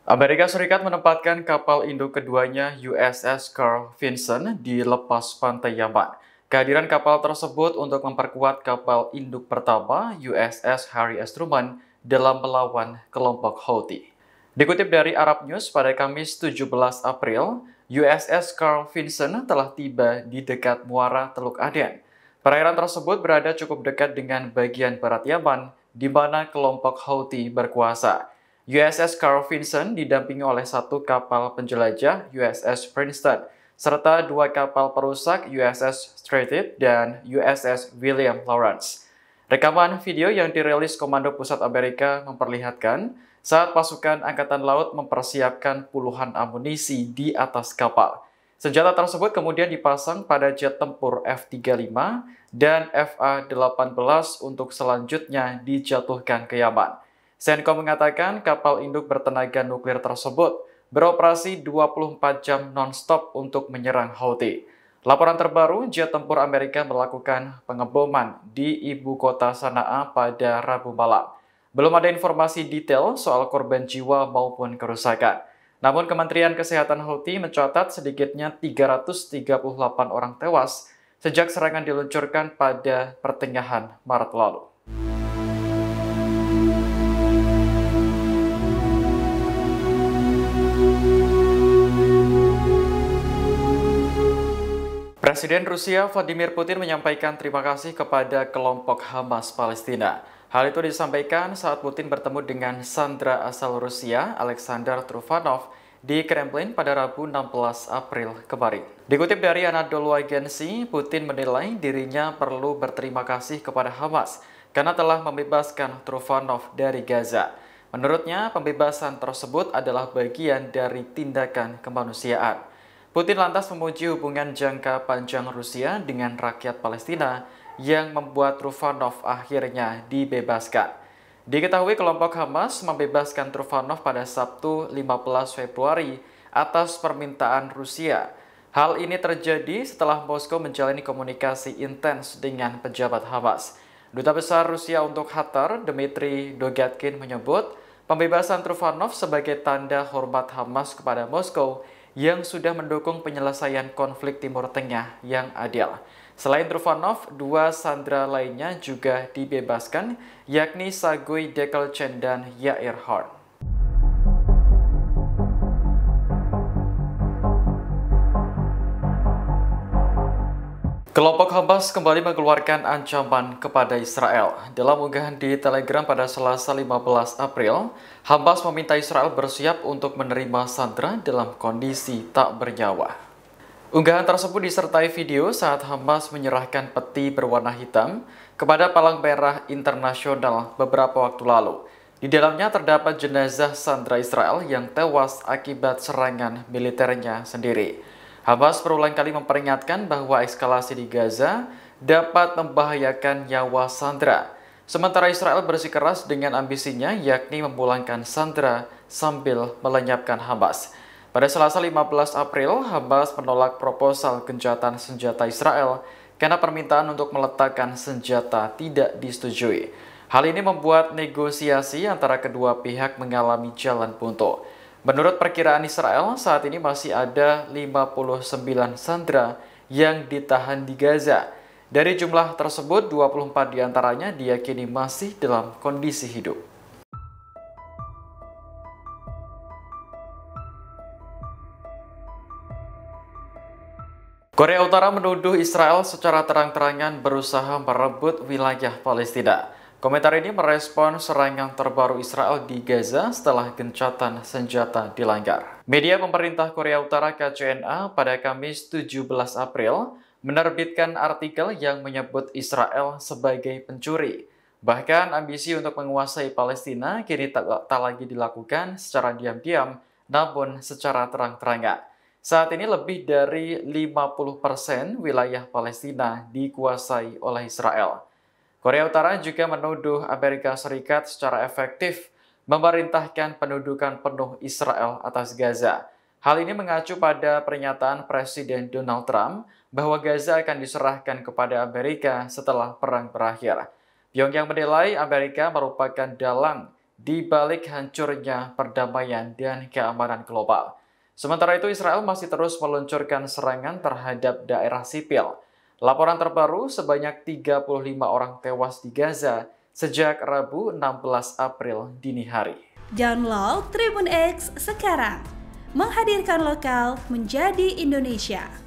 Amerika Serikat menempatkan kapal induk keduanya USS Carl Vinson di lepas pantai Yaman. Kehadiran kapal tersebut untuk memperkuat kapal induk pertama USS Harry S. Truman dalam melawan kelompok Houthi. Dikutip dari Arab News pada Kamis 17 April, USS Carl Vinson telah tiba di dekat muara Teluk Aden. Perairan tersebut berada cukup dekat dengan bagian barat Yaman, di mana kelompok Houthi berkuasa. USS Carl Vinson didampingi oleh satu kapal penjelajah USS Princeton, serta dua kapal perusak USS Stratford dan USS William Lawrence. Rekaman video yang dirilis Komando Pusat Amerika memperlihatkan saat pasukan Angkatan Laut mempersiapkan puluhan amunisi di atas kapal. Senjata tersebut kemudian dipasang pada jet tempur F-35 dan FA-18 untuk selanjutnya dijatuhkan ke Yaman. Senkom mengatakan kapal induk bertenaga nuklir tersebut beroperasi 24 jam non-stop untuk menyerang Houthi. Laporan terbaru, jet tempur Amerika melakukan pengeboman di ibu kota Sanaa pada Rabu malam. Belum ada informasi detail soal korban jiwa maupun kerusakan. Namun Kementerian Kesehatan Houthi mencatat sedikitnya 338 orang tewas sejak serangan diluncurkan pada pertengahan Maret lalu. Presiden Rusia Vladimir Putin menyampaikan terima kasih kepada kelompok Hamas Palestina. Hal itu disampaikan saat Putin bertemu dengan sandera asal Rusia, Alexander Trufanov, di Kremlin pada Rabu 16 April kemarin. Dikutip dari Anadolu Agency, Putin menilai dirinya perlu berterima kasih kepada Hamas karena telah membebaskan Trufanov dari Gaza. Menurutnya, pembebasan tersebut adalah bagian dari tindakan kemanusiaan. Putin lantas memuji hubungan jangka panjang Rusia dengan rakyat Palestina yang membuat Trufanov akhirnya dibebaskan. Diketahui kelompok Hamas membebaskan Trufanov pada Sabtu 15 Februari atas permintaan Rusia. Hal ini terjadi setelah Moskow menjalani komunikasi intens dengan pejabat Hamas. Duta Besar Rusia untuk Qatar, Dmitry Dogatkin, menyebut pembebasan Trufanov sebagai tanda hormat Hamas kepada Moskow yang sudah mendukung penyelesaian konflik Timur Tengah yang adil. Selain Trufanov, dua sandera lainnya juga dibebaskan, yakni Sergei Dekelchen dan Yair Horn. Kelompok Hamas kembali mengeluarkan ancaman kepada Israel. Dalam unggahan di Telegram pada Selasa 15 April, Hamas meminta Israel bersiap untuk menerima sandera dalam kondisi tak bernyawa. Unggahan tersebut disertai video saat Hamas menyerahkan peti berwarna hitam kepada Palang Merah Internasional beberapa waktu lalu. Di dalamnya terdapat jenazah sandera Israel yang tewas akibat serangan militernya sendiri. Hamas berulang kali memperingatkan bahwa eskalasi di Gaza dapat membahayakan nyawa sandera. Sementara Israel bersikeras dengan ambisinya yakni memulangkan sandera sambil melenyapkan Hamas. Pada Selasa 15 April, Hamas menolak proposal gencatan senjata Israel karena permintaan untuk meletakkan senjata tidak disetujui. Hal ini membuat negosiasi antara kedua pihak mengalami jalan buntu. Menurut perkiraan Israel, saat ini masih ada 59 sandera yang ditahan di Gaza. Dari jumlah tersebut, 24 diantaranya diyakini masih dalam kondisi hidup. Korea Utara menuduh Israel secara terang-terangan berusaha merebut wilayah Palestina. Komentar ini merespon serangan terbaru Israel di Gaza setelah gencatan senjata dilanggar. Media pemerintah Korea Utara KCNA pada Kamis 17 April menerbitkan artikel yang menyebut Israel sebagai pencuri. Bahkan ambisi untuk menguasai Palestina kini tak lagi dilakukan secara diam-diam, namun secara terang-terangan. Saat ini lebih dari 50% wilayah Palestina dikuasai oleh Israel. Korea Utara juga menuduh Amerika Serikat secara efektif memerintahkan pendudukan penuh Israel atas Gaza. Hal ini mengacu pada pernyataan Presiden Donald Trump bahwa Gaza akan diserahkan kepada Amerika setelah perang berakhir. Pyongyang menilai Amerika merupakan dalang di balik hancurnya perdamaian dan keamanan global. Sementara itu, Israel masih terus meluncurkan serangan terhadap daerah sipil. Laporan terbaru sebanyak 35 orang tewas di Gaza sejak Rabu 16 April dini hari. Download Tribun X sekarang, menghadirkan lokal menjadi Indonesia.